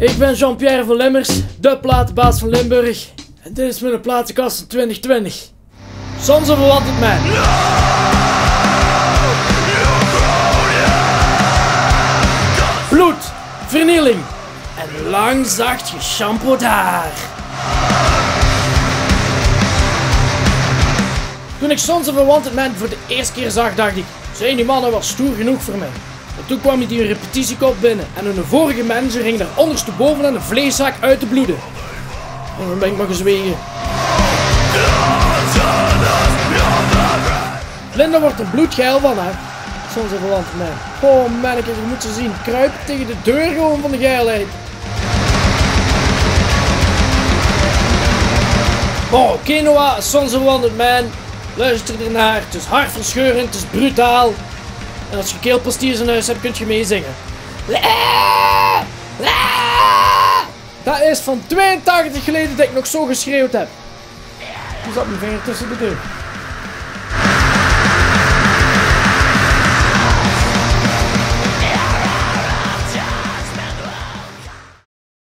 Ik ben Jean-Pierre van Lemmers, de platenbaas van Limburg. En dit is mijn platenkast van 2020. Sons of a Wanted Man. Bloed, vernieling en lang zacht geshampooed haar. Toen ik Sons of a Wanted Man voor de eerste keer zag, dacht ik, zijn die mannen wel stoer genoeg voor mij. En toen kwam hij die repetitiekop binnen en hun vorige manager ging daar ondersteboven aan een vleeszak uit te bloeden. En dan ben ik maar gezwegen. Linda wordt er bloedgeil van, hè. Sons of a Wanted Man. Oh manneke, je moet ze zien kruipen tegen de deur gewoon van de geilheid. Oh, Quinoa, Sons of a Wanted Man. Luister ernaar, het is hartverscheurend, het is brutaal. En als je keelpastiers in huis hebt, kun je meezingen. Dat is van 82 geleden dat ik nog zo geschreeuwd heb. Toen zat mijn vinger tussen de deur.